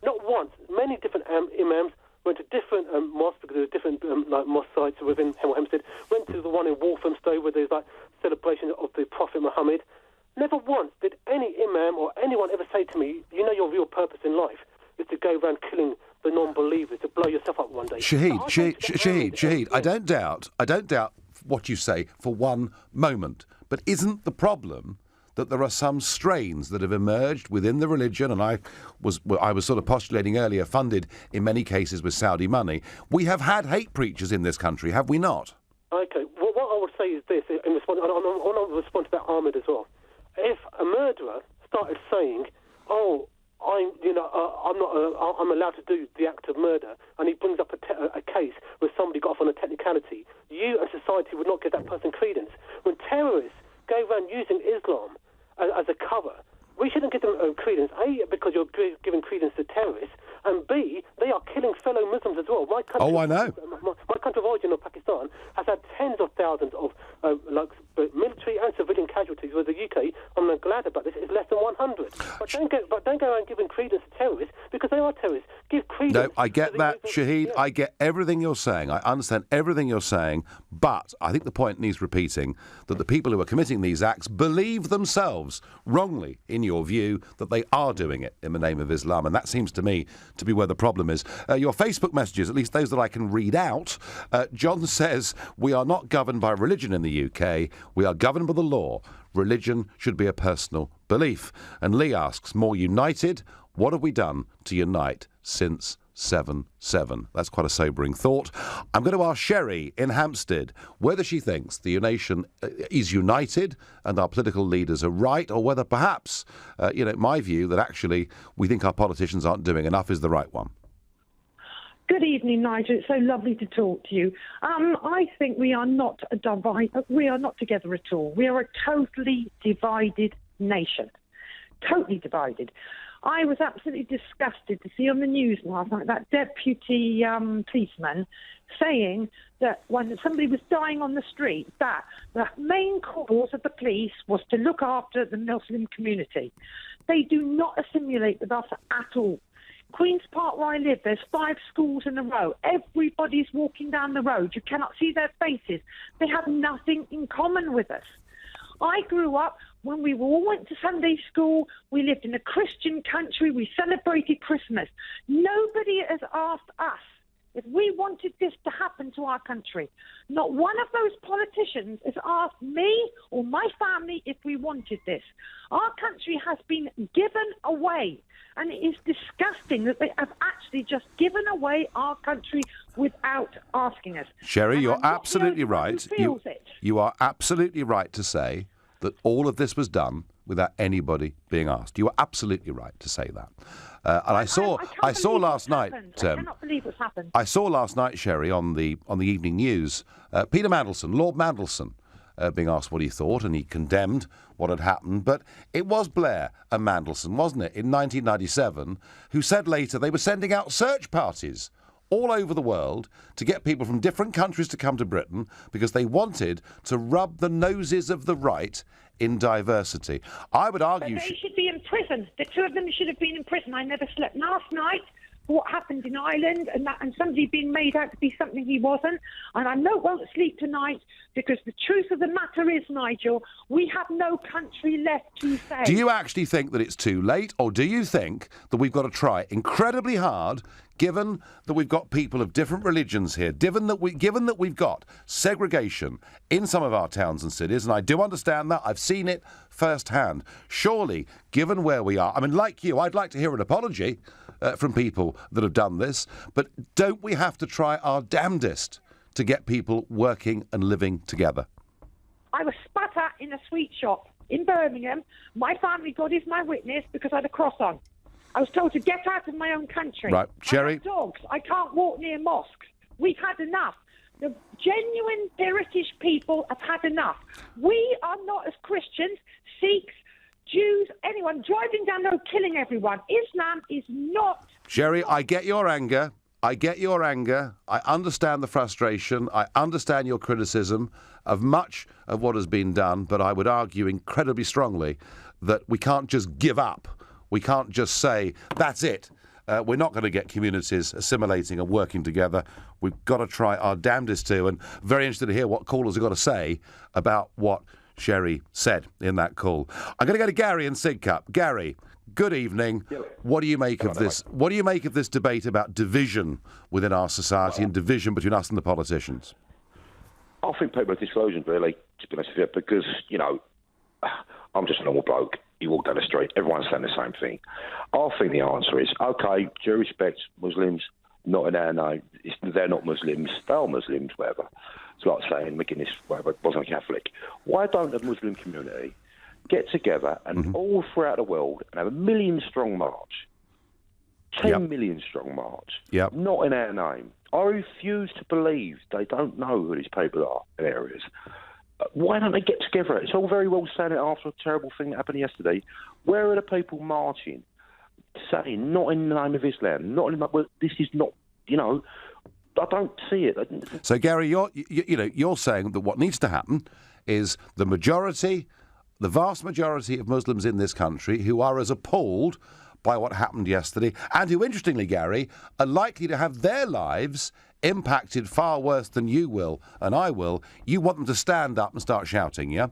Not once. Many different imams went to different mosques, because there were different like mosque sites within Hemel Hempstead. Went to the one in Walthamstow where there's like celebration of the Prophet Muhammad. Never once did any imam or anyone ever say to me, you know, your real purpose in life is to go around killing the non-believers, to blow yourself up one day. Shahid, I don't doubt what you say for one moment. But isn't the problem that there are some strains that have emerged within the religion, and I was sort of postulating earlier, funded in many cases with Saudi money? We have had hate preachers in this country, have we not? Okay, well, what I would say is this, in response, and I want to respond to that Ahmed as well. If a murderer started saying, "Oh, I'm allowed to do the act of murder," and he brings up a case where somebody got off on a technicality, you and society would not give that person credence. When terrorists go around using Islam as a cover, we shouldn't give them credence, A, because you're giving credence to terrorists, and B, they are killing fellow Muslims as well. I know. My country of origin of Pakistan has had tens of thousands of military and civilian casualties, where the UK, I'm glad about this, is less than 100. But don't go around giving credence to terrorists, because they are terrorists. Give credence. No, I get that, Shahid. I get everything you're saying. I understand everything you're saying. But I think the point needs repeating, that the people who are committing these acts believe themselves, wrongly, in your view, that they are doing it in the name of Islam. And that seems to me to be where the problem is. Your Facebook messages, at least those that I can read out, John says, we are not governed by religion in the UK. We are governed by the law. Religion should be a personal belief. And Lee asks, more united? What have we done to unite since 7/7? That's quite a sobering thought. I'm going to ask Sherry in Hampstead whether she thinks the nation is united and our political leaders are right, or whether perhaps, my view that actually we think our politicians aren't doing enough is the right one. Good evening, Nigel. It's so lovely to talk to you. I think we are not we are not together at all. We are a totally divided nation. Totally divided. I was absolutely disgusted to see on the news last night that deputy policeman saying that when somebody was dying on the street, that the main cause of the police was to look after the Muslim community. They do not assimilate with us at all. Queen's Park, where I live, there's 5 schools in a row. Everybody's walking down the road. You cannot see their faces. They have nothing in common with us. I grew up when we all went to Sunday school. We lived in a Christian country. We celebrated Christmas. Nobody has asked us if we wanted this to happen to our country. Not one of those politicians has asked me or my family if we wanted this. Our country has been given away, and it is disgusting that they have actually just given away our country without asking us. Sherry, you're absolutely right. You are absolutely right to say that all of this was done without anybody being asked. You are absolutely right to say that. And I saw last night. I cannot believe what's happened. I saw last night, Sherry, on the evening news, Peter Mandelson, Lord Mandelson, being asked what he thought, and he condemned what had happened. But it was Blair and Mandelson, wasn't it, in 1997, who said later they were sending out search parties all over the world to get people from different countries to come to Britain because they wanted to rub the noses of the right in diversity. I would argue... But they should be in prison. The two of them should have been in prison. I never slept last night for what happened in Ireland, and somebody being made out to be something he wasn't. And I won't sleep tonight because the truth of the matter is, Nigel, we have no country left to save. Do you actually think that it's too late, or do you think that we've got to try incredibly hard, given that we've got people of different religions here, given that we've got segregation in some of our towns and cities, and I do understand that, I've seen it firsthand. Surely, given where we are, I mean, like you, I'd like to hear an apology from people that have done this, but don't we have to try our damnedest to get people working and living together? I was spat at in a sweet shop in Birmingham. My family, God is my witness, because I had a cross on. I was told to get out of my own country. Right, Sherry. I have dogs. I can't walk near mosques. We've had enough. The genuine British people have had enough. We are not, as Christians, Sikhs, Jews, anyone driving down the road killing everyone. Islam is not... Sherry, I get your anger. I get your anger. I understand the frustration. I understand your criticism of much of what has been done, but I would argue incredibly strongly that we can't just give up. We can't just say, that's it. We're not going to get communities assimilating and working together. We've got to try our damnedest to. And very interested to hear what callers have got to say about what Sherry said in that call. I'm going to go to Gary in Sidcup. Gary, good evening. What do you make of this? What do you make of this debate about division within our society and division between us and the politicians? I think people are disclosing, really, to be honest with you, because, you know, I'm just a normal bloke. You walk down the street, everyone's saying the same thing. I think the answer is, OK, due respect, Muslims, not in our name. They're not Muslims, they are Muslims, whatever. It's like saying McGuinness, whatever, wasn't a Catholic. Why don't the Muslim community get together and all throughout the world and have a 1 million strong march, 10 million strong march, not in our name? I refuse to believe they don't know who these people are in areas. Why don't they get together? It's all very well saying it after a terrible thing that happened yesterday. Where are the people marching, saying, not in the name of Islam, not in the, well, this is not, you know, I don't see it. So, Gary, you're saying that what needs to happen is the vast majority of Muslims in this country who are as appalled by what happened yesterday and who, interestingly, Gary, are likely to have their lives impacted far worse than you will and I will, you want them to stand up and start shouting, yeah?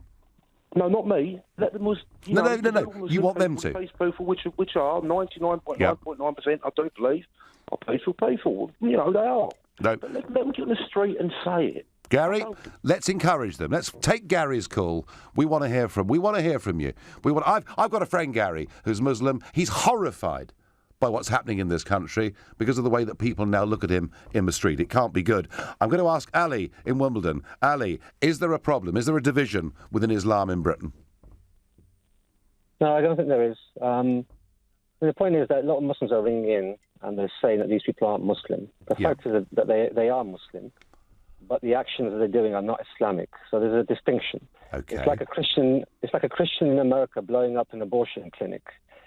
No, not me. Let them No. You want them to. People which are 99.9%, I do believe, are peaceful people. You know, they are. No. But let them get on the street and say it. Gary, let's encourage them. Let's take Gary's call. We want to hear from you. I've got a friend, Gary, who's Muslim. He's horrified by what's happening in this country because of the way that people now look at him in the street. It can't be good. I'm going to ask Ali in Wimbledon. Ali, is there a problem? Is there a division within Islam in Britain? No, I don't think there is. The point is that a lot of Muslims are ringing in and they're saying that these people aren't Muslim. The fact is that they are Muslim, but the actions that they're doing are not Islamic. So there's a distinction. Okay. It's like a Christian in America blowing up an abortion clinic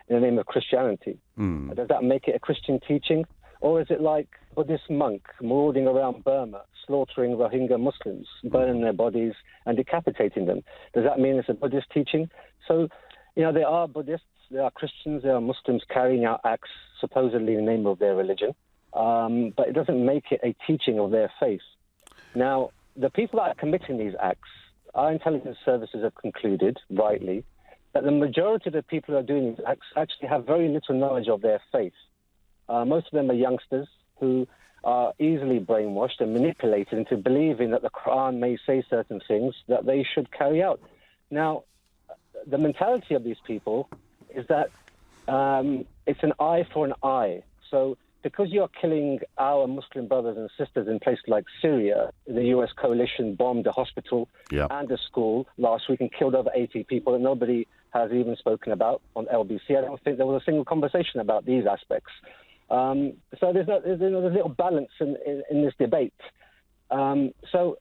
in the name of Christianity. Does that make it a Christian teaching? Or is it like a Buddhist monk marauding around Burma, slaughtering Rohingya Muslims, burning their bodies and decapitating them? Does that mean it's a Buddhist teaching? So, you know, there are Buddhists, there are Christians, there are Muslims carrying out acts supposedly in the name of their religion, but it doesn't make it a teaching of their faith. Now, the people that are committing these acts, our intelligence services have concluded, rightly, that the majority of the people who are doing these acts actually have very little knowledge of their faith. Most of them are youngsters who are easily brainwashed and manipulated into believing that the Quran may say certain things that they should carry out. Now, the mentality of these people is that it's an eye for an eye. So because you're killing our Muslim brothers and sisters in places like Syria, the US coalition bombed a hospital and a school last week and killed over 80 people that nobody has even spoken about on LBC. I don't think there was a single conversation about these aspects. So there's a little balance in this debate. So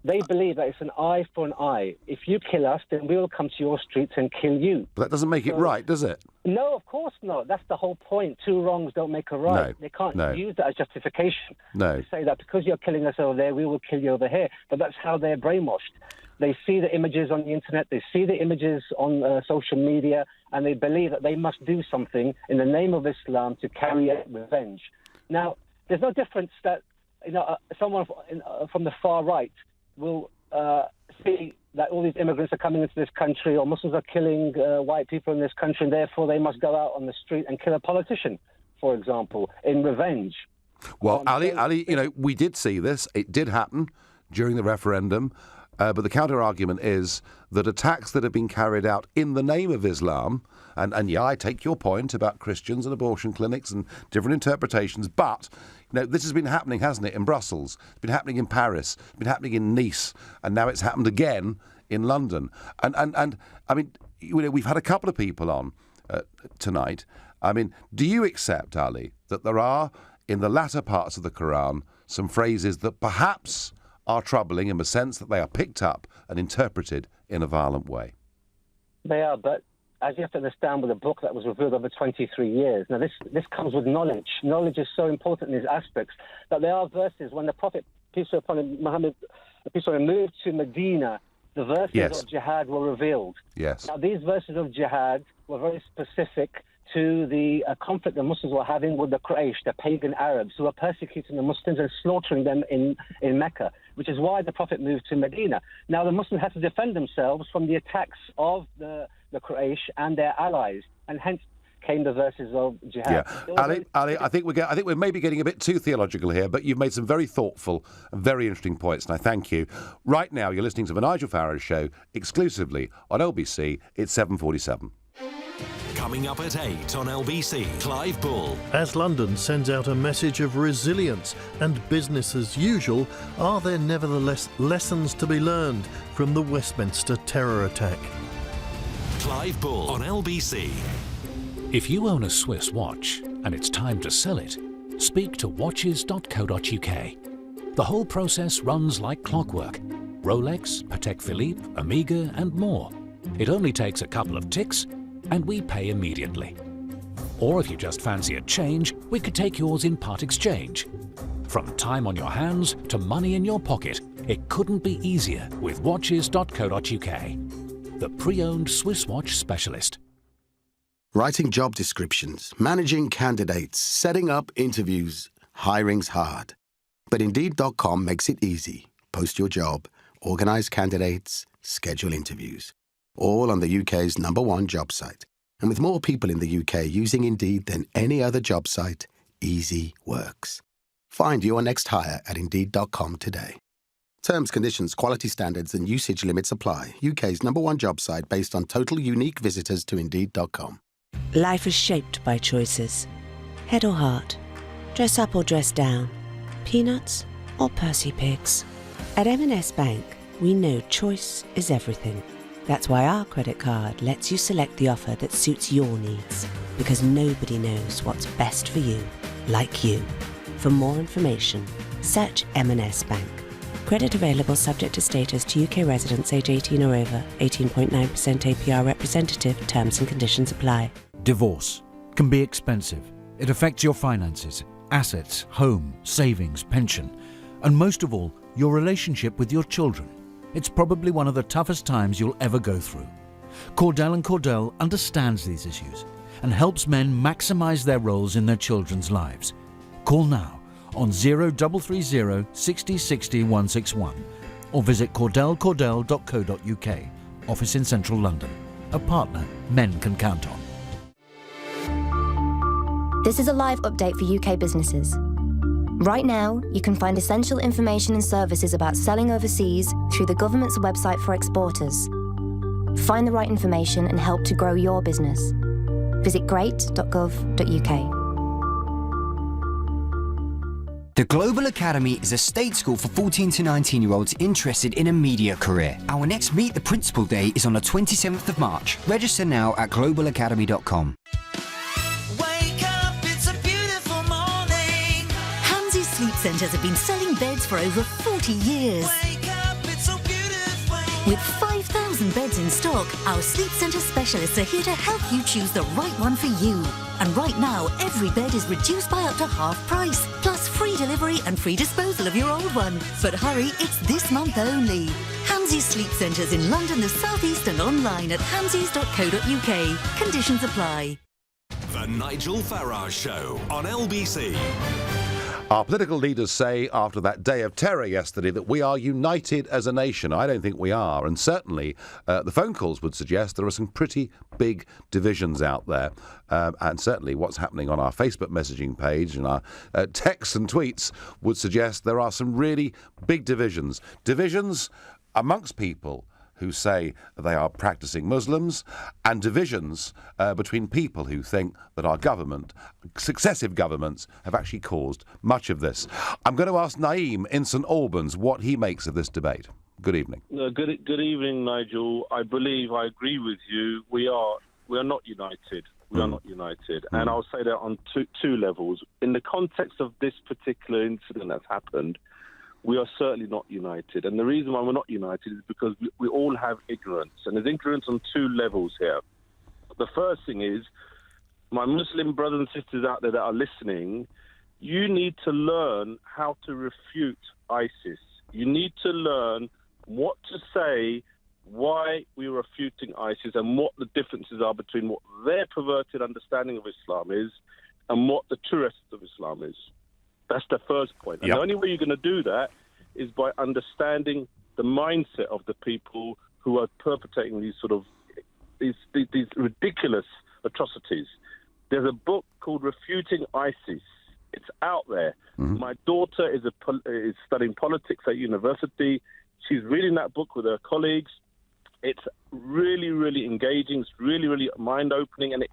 they believe that it's an eye for an eye. If you kill us, then we'll come to your streets and kill you. But that doesn't make it right, does it? No, of course not. That's the whole point. Two wrongs don't make a right. No, they can't no. use that as justification. No. To say that because you're killing us over there, we will kill you over here. But that's how they're brainwashed. They see the images on the internet, they see the images on social media, and they believe that they must do something in the name of Islam to carry out revenge. Now, there's no difference that someone from the far right will see that all these immigrants are coming into this country or Muslims are killing white people in this country and therefore they must go out on the street and kill a politician, for example, in revenge. Well, Ali, we did see this. It did happen during the referendum. But the counter-argument is that attacks that have been carried out in the name of Islam, and yeah, I take your point about Christians and abortion clinics and different interpretations, but this has been happening, hasn't it, in Brussels? It's been happening in Paris, it's been happening in Nice, and now it's happened again in London. And I mean, we've had a couple of people on tonight. I mean, do you accept, Ali, that there are, in the latter parts of the Quran, some phrases that perhaps are troubling in the sense that they are picked up and interpreted in a violent way? They are, but as you have to understand, with a book that was revealed over 23 years. Now, this comes with knowledge. Knowledge is so important in these aspects that there are verses when the Prophet, peace be upon him, Muhammad, peace be upon him, moved to Medina, the verses of jihad were revealed. Yes. Now, these verses of jihad were very specific to the conflict the Muslims were having with the Quraysh, the pagan Arabs, who were persecuting the Muslims and slaughtering them in Mecca, which is why the Prophet moved to Medina. Now, the Muslims had to defend themselves from the attacks of the Quraysh and their allies, and hence came the verses of jihad. Yeah. Ali, I think we're maybe getting a bit too theological here, but you've made some very thoughtful and very interesting points, and I thank you. Right now, you're listening to the Nigel Farage Show exclusively on LBC. It's 7:47. Coming up at 8 on LBC, Clive Bull. As London sends out a message of resilience and business as usual, are there nevertheless lessons to be learned from the Westminster terror attack? Clive Bull on LBC. If you own a Swiss watch and it's time to sell it, speak to watches.co.uk. The whole process runs like clockwork. Rolex, Patek Philippe, Omega and more. It only takes a couple of ticks and we pay immediately. Or if you just fancy a change, we could take yours in part exchange. From time on your hands to money in your pocket, it couldn't be easier with watches.co.uk. The pre-owned Swiss watch specialist. Writing job descriptions, managing candidates, setting up interviews. Hiring's hard. But Indeed.com makes it easy. Post your job, organise candidates, schedule interviews. All on the UK's #1 job site. And with more people in the UK using Indeed than any other job site, easy works. Find your next hire at Indeed.com today. Terms, conditions, quality standards and usage limits apply. UK's #1 job site based on total unique visitors to Indeed.com. Life is shaped by choices. Head or heart? Dress up or dress down? Peanuts or Percy Pigs? At M&S Bank, we know choice is everything. That's why our credit card lets you select the offer that suits your needs. Because nobody knows what's best for you like you. For more information, search M&S Bank. Credit available subject to status to UK residents age 18 or over. 18.9% APR representative. Terms and conditions apply. Divorce can be expensive. It affects your finances, assets, home, savings, pension, and most of all, your relationship with your children. It's probably one of the toughest times you'll ever go through. Cordell & Cordell understands these issues and helps men maximise their roles in their children's lives. Call now on 0330 60 60 161 or visit cordellcordell.co.uk. Office in central London. A partner men can count on. This is a live update for UK businesses. Right now, you can find essential information and services about selling overseas through the government's website for exporters. Find the right information and help to grow your business. Visit great.gov.uk. The Global Academy is a state school for 14 to 19-year-olds interested in a media career. Our next Meet the Principal Day is on the 27th of March. Register now at globalacademy.com. Sleep Centres have been selling beds for over 40 years. With 5,000 beds in stock, our Sleep Centre specialists are here to help you choose the right one for you. And right now, every bed is reduced by up to half price, plus free delivery and free disposal of your old one. But hurry, it's this month only. Hamsies Sleep Centres in London, the South East and online at hamsies.co.uk. Conditions apply. The Nigel Farage Show on LBC. Our political leaders say after that day of terror yesterday that we are united as a nation. I don't think we are. And certainly the phone calls would suggest there are some pretty big divisions out there. And certainly what's happening on our Facebook messaging page and our texts and tweets would suggest there are some really big divisions. Divisions amongst people who say they are practicing Muslims, and divisions between people who think that our government, successive governments, have actually caused much of this. I'm going to ask Naeem in St Albans what he makes of this debate. Good evening. Good evening, Nigel. I believe I agree with you. We are not united. We are not united. And I'll say that on two levels. In the context of this particular incident that's happened, we are certainly not united. And the reason why we're not united is because we all have ignorance. And there's ignorance on two levels here. The first thing is, my Muslim brothers and sisters out there that are listening, you need to learn how to refute ISIS. You need to learn what to say, why we're refuting ISIS, and what the differences are between what their perverted understanding of Islam is and what the true essence of Islam is. That's the first point. And the only way you're going to do that is by understanding the mindset of the people who are perpetrating these sort of these ridiculous atrocities. There's a book called Refuting ISIS. It's out there. My daughter is studying politics at university. She's reading that book with her colleagues. It's really, really engaging. It's really, really mind-opening, and it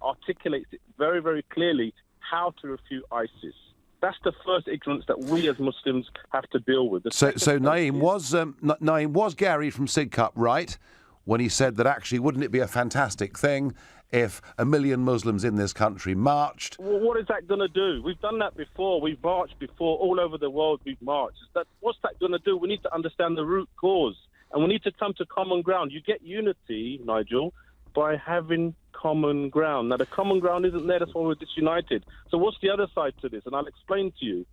articulates it very, very clearly how to refute ISIS. That's the first ignorance that we as Muslims have to deal with. So Naeem, was Gary from Sidcup right when he said that actually wouldn't it be a fantastic thing if 1 million Muslims in this country marched? Well, what is that going to do? We've done that before. We've marched before. All over the world we've marched. What's that going to do? We need to understand the root cause, and we need to come to common ground. You get unity, Nigel, by having common ground. Now, the common ground isn't there. That's why we're disunited. So what's the other side to this? And I'll explain to you.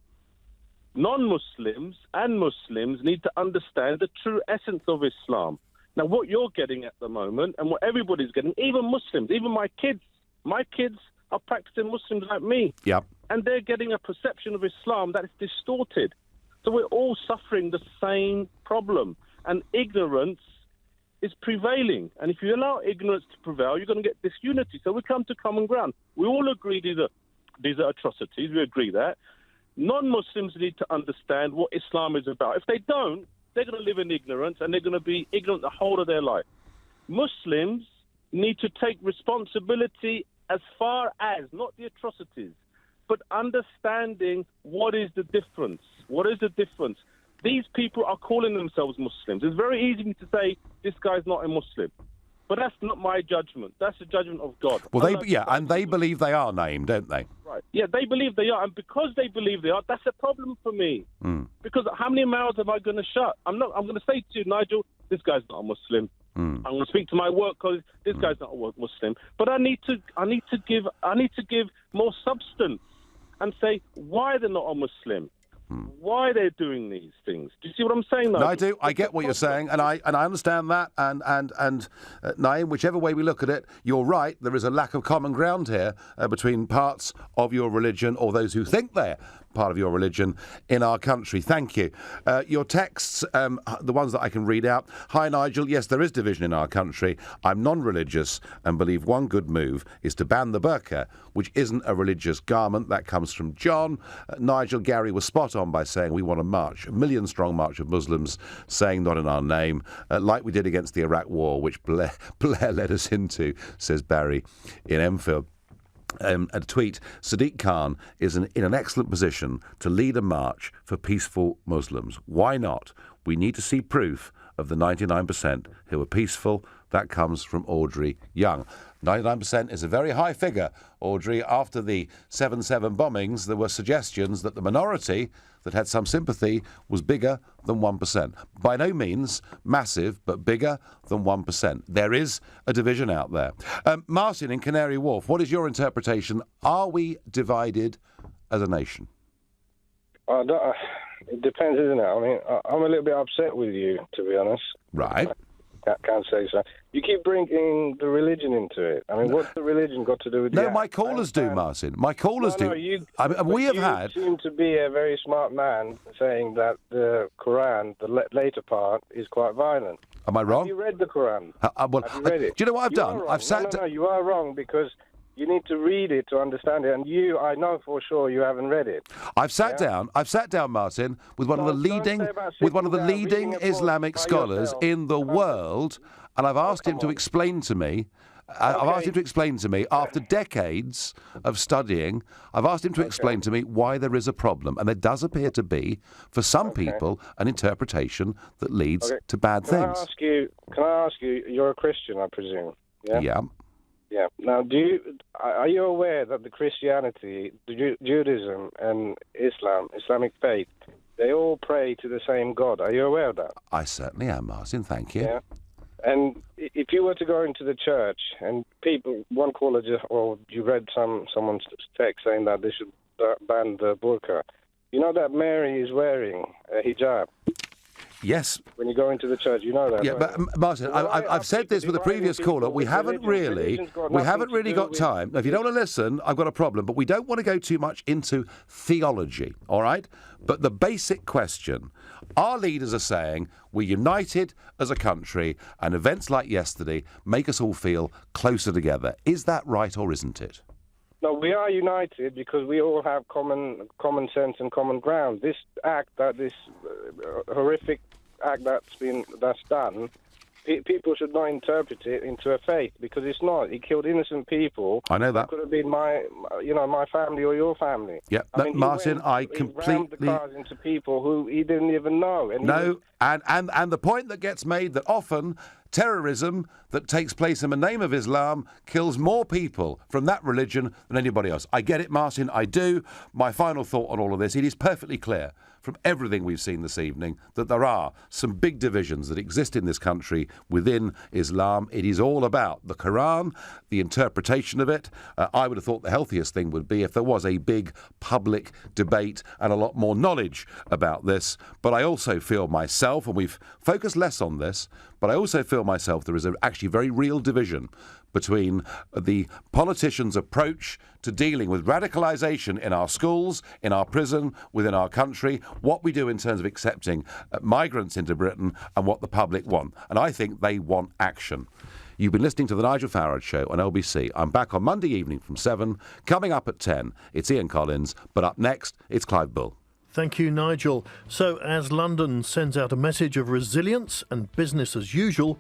Non-Muslims and Muslims need to understand the true essence of Islam. Now, what you're getting at the moment, and what everybody's getting, even Muslims, even my kids are practicing Muslims like me. Yep. And they're getting a perception of Islam that is distorted. So we're all suffering the same problem. And ignorance is prevailing. And if you allow ignorance to prevail, you're going to get disunity. So we come to common ground. We all agree these are atrocities. We agree that. Non-Muslims need to understand what Islam is about. If they don't, they're going to live in ignorance, and they're going to be ignorant the whole of their life. Muslims need to take responsibility as far as, not the atrocities, but understanding what is the difference. What is the difference? These people are calling themselves Muslims. It's very easy to say, this guy's not a Muslim. But that's not my judgment. That's the judgment of God. Well, they believe they are named, don't they? Right. Yeah, they believe they are. And because they believe they are, that's a problem for me. Because how many mouths am I going to shut? I'm going to say to you, Nigel, this guy's not a Muslim. I'm going to speak to my work colleagues, this guy's not a Muslim. But I need to give more substance and say why they're not a Muslim. Why they're doing these things. Do you see what I'm saying, though? No, I do. I get what you're saying, and I understand that. And Naeem, whichever way we look at it, you're right. There is a lack of common ground here between parts of your religion, or those who think they're part of your religion, in our country. Thank you. Your texts, the ones that I can read out. Hi, Nigel. Yes, there is division in our country. I'm non-religious and believe one good move is to ban the burqa, which isn't a religious garment. That comes from John. Nigel, Gary was spot on by saying we want a march, 1 million-strong march of Muslims, saying not in our name, like we did against the Iraq War, which Blair led us into, says Barry in Enfield. A tweet, Sadiq Khan is in an excellent position to lead a march for peaceful Muslims. Why not? We need to see proof of the 99% who are peaceful. That comes from Audrey Young. 99% is a very high figure, Audrey. After the 7/7 bombings, there were suggestions that the minority that had some sympathy was bigger than 1%. By no means massive, but bigger than 1%. There is a division out there. Martin in Canary Wharf, what is your interpretation? Are we divided as a nation? It depends, isn't it? I mean, I'm a little bit upset with you, to be honest. Right. Can't say so. You keep bringing the religion into it. I mean, what's the religion got to do with No, my callers do, Martin. My callers do. You seem to be a very smart man saying that the Quran, the later part, is quite violent. Am I wrong? Have you read the Quran? Have you read it? Do you know what I've done? I've sat. No, you are wrong because you need to read it to understand it, and I know for sure you haven't read it. I've sat down, Martin, with one of the leading Islamic scholars in the world, and I've asked him to explain to me. I've asked him to explain to me, after decades of studying, I've asked him to explain to me why there is a problem. And there does appear to be, for some people, an interpretation that leads to bad things. Can I ask you, you're a Christian, I presume? Yeah. Yeah. Now, are you aware that the Christianity, Judaism, and Islamic faith, they all pray to the same God? Are you aware of that? I certainly am, Martin. Thank you. Yeah. And if you were to go into the church and people, one caller just, or you read someone's text saying that they should ban the burqa. You know that Mary is wearing a hijab. Yes. When you go into the church, you know that. Yeah, but Martin, I've said this with the previous caller. We haven't really got time. Now, if you don't want to listen, I've got a problem. But we don't want to go too much into theology, all right? But the basic question, our leaders are saying we're united as a country, and events like yesterday make us all feel closer together. Is that right or isn't it? No, we are united because we all have common sense and common ground. This horrific act that's done, people should not interpret it into a faith because it's not. He killed innocent people. I know that. It could have been my family or your family. Yeah, Martin, I completely. He rammed the cars into people who he didn't even know. And the point that gets made that often terrorism that takes place in the name of Islam kills more people from that religion than anybody else. I get it, Martin, I do. My final thought on all of this, it is perfectly clear from everything we've seen this evening that there are some big divisions that exist in this country within Islam. It is all about the Quran, the interpretation of it. I would have thought the healthiest thing would be if there was a big public debate and a lot more knowledge about this. But I also feel myself, and we've focused less on this, but I also feel myself there is actually a very real division between the politicians' approach to dealing with radicalisation in our schools, in our prison, within our country, what we do in terms of accepting migrants into Britain and what the public want. And I think they want action. You've been listening to The Nigel Farage Show on LBC. I'm back on Monday evening from 7. Coming up at 10, it's Ian Collins, but up next, it's Clive Bull. Thank you, Nigel. So, as London sends out a message of resilience and business as usual,